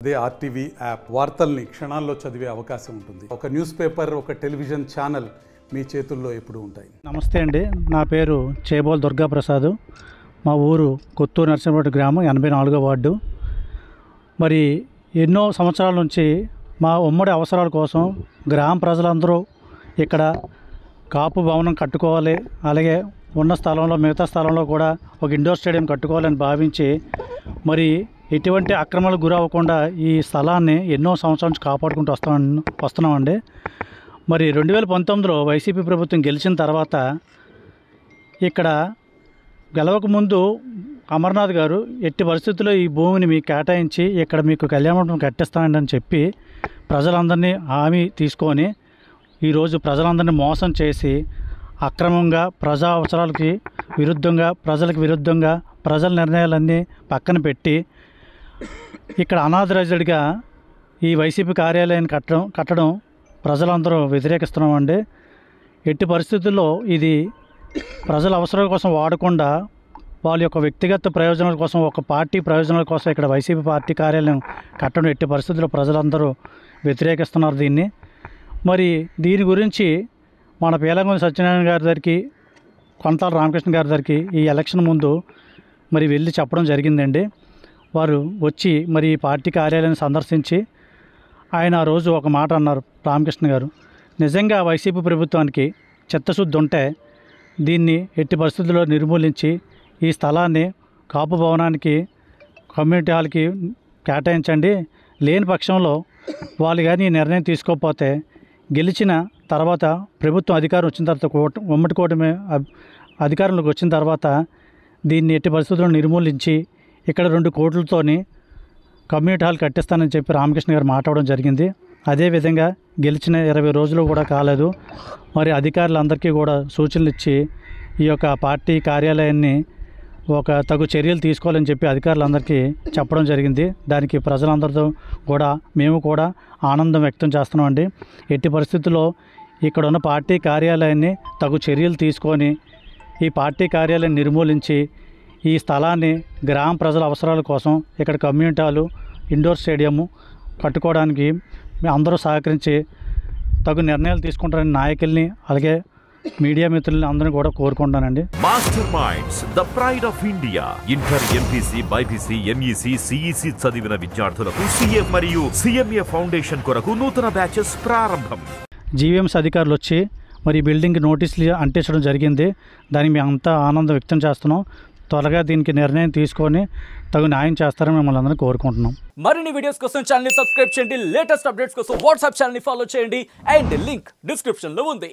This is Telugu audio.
అదే ఆర్టీవీ యాప్ వార్తల్ని క్షణాల్లో చదివే అవకాశం ఉంటుంది. ఒక న్యూస్ పేపర్, ఒక టెలివిజన్ ఛానల్ మీ చేతుల్లో ఎప్పుడూ ఉంటాయి. నమస్తే అండి, నా పేరు చేబోల్ దుర్గాప్రసాద్. మా ఊరు కొత్తూరు నరసింహపేట గ్రామం, 84వ వార్డు. మరి ఎన్నో సంవత్సరాల నుంచి మా ఉమ్మడి అవసరాల కోసం గ్రామ ప్రజలందరూ ఇక్కడ కాపు భవనం కట్టుకోవాలి, అలాగే ఉన్న స్థలంలో మిగతా స్థలంలో కూడా ఒక ఇండోర్ స్టేడియం కట్టుకోవాలని భావించి మరి ఎటువంటి అక్రమాలకు గురవ్వకుండా ఈ స్థలాన్ని ఎన్నో సంవత్సరాల నుంచి కాపాడుకుంటూ వస్తున్నామండి. మరి 2019లో వైసీపీ ప్రభుత్వం గెలిచిన తర్వాత ఇక్కడ గెలవక ముందు అమర్నాథ్ గారు ఎట్టి పరిస్థితుల్లో ఈ భూమిని మీకు కేటాయించి ఇక్కడ మీకు కళ్యాణ మండపం కట్టిస్తానండి అని చెప్పి ప్రజలందరినీ హామీ తీసుకొని ఈరోజు ప్రజలందరినీ మోసం చేసి అక్రమంగా ప్రజా అవసరాలకి విరుద్ధంగా, ప్రజలకు విరుద్ధంగా ప్రజల నిర్ణయాలన్నీ పక్కన పెట్టి ఇక్కడ అనాథరైజ్డ్గా ఈ వైసీపీ కార్యాలయాన్ని కట్టడం ప్రజలందరూ వ్యతిరేకిస్తున్నామండి. ఎట్టి పరిస్థితుల్లో ఇది ప్రజల అవసరాల కోసం వాడకుండా వాళ్ళ యొక్క వ్యక్తిగత ప్రయోజనాల కోసం, ఒక పార్టీ ప్రయోజనాల కోసం ఇక్కడ వైసీపీ పార్టీ కార్యాలయం కట్టడం ఎట్టి పరిస్థితుల్లో ప్రజలందరూ వ్యతిరేకిస్తున్నారు దీన్ని. మరి దీని గురించి మన పీలంగొంది సత్యనారాయణ గారి దగ్గరికి, కొంతాల రామకృష్ణ గారి దగ్గరికి ఈ ఎలక్షన్ ముందు మరి వెళ్ళి చెప్పడం జరిగిందండి. వారు వచ్చి మరి ఈ పార్టీ కార్యాలయాన్ని సందర్శించి ఆయన ఆ రోజు ఒక మాట అన్నారు. రామకృష్ణ గారు, నిజంగా వైసీపీ ప్రభుత్వానికి చిత్తశుద్ధి ఉంటే దీన్ని ఎట్టి పరిస్థితుల్లో నిర్మూలించి ఈ స్థలాన్ని కాపు భవనానికి, కమ్యూనిటీ హాల్కి కేటాయించండి. లేని పక్షంలో వాళ్ళు కానీ ఈ నిర్ణయం తీసుకోకపోతే గెలిచిన తర్వాత ప్రభుత్వం అధికారం వచ్చిన తర్వాత, ఉమ్మడి కూటమి అధికారంలోకి వచ్చిన తర్వాత దీన్ని ఎట్టి పరిస్థితుల్లో నిర్మూలించి ఇక్కడ 2 కోట్లతోని కమ్యూనిటీ హాల్ కట్టిస్తానని చెప్పి రామకృష్ణ గారు మాట్లాడడం జరిగింది. అదేవిధంగా గెలిచిన 20 రోజులు కూడా కాలేదు. మరి అధికారులందరికీ కూడా సూచనలు ఇచ్చి ఈ యొక్క పార్టీ కార్యాలయాన్ని ఒక తగు చర్యలు తీసుకోవాలని చెప్పి అధికారులందరికీ చెప్పడం జరిగింది. దానికి ప్రజలందరితో కూడా మేము కూడా ఆనందం వ్యక్తం చేస్తున్నామండి. ఎట్టి పరిస్థితుల్లో ఇక్కడ ఉన్న పార్టీ కార్యాలయాన్ని తగు చర్యలు తీసుకొని ఈ పార్టీ కార్యాలయాన్ని నిర్మూలించి ఈ స్థలాన్ని గ్రామ ప్రజల అవసరాల కోసం ఇక్కడ కమ్యూనిటీ హాలు, ఇండోర్ స్టేడియము కట్టుకోవడానికి అందరూ సహకరించి తగు నిర్ణయాలు తీసుకుంటారని నాయకుల్ని, అలాగే మీడియా మిత్రుల్ని అందరినీ కూడా కోరుకుంటానండి. Master minds, the pride of India. Inter, MPC, BiPC, MEC, CEC చదివిన విద్యార్థులకు సీఏ మరియు సిఎంఏ ఫౌండేషన్ కొరకు నూతన బ్యాచెస్ ప్రారంభం. జీవీఎంసీ అధికారులు వచ్చి మరి బిల్డింగ్ నోటీసులు అంటించడం జరిగింది. దానికి మేము అంతా ఆనందం వ్యక్తం చేస్తున్నాం. త్వరగా దీనికి నిర్ణయం తీసుకొని తగు న్యాయం చేస్తారని మిమ్మల్ని అందరినీ కోరుకుంటున్నాం. మరిన్ని వీడియోస్ కోసం ఛానల్ ని సబ్స్క్రైబ్ చేయండి. లేటెస్ట్ అప్డేట్స్ కోసం వాట్సాప్ ఛానల్ ని ఫాలో చేయండి. అండ్ లింక్ డిస్క్రిప్షన్ లో ఉంది.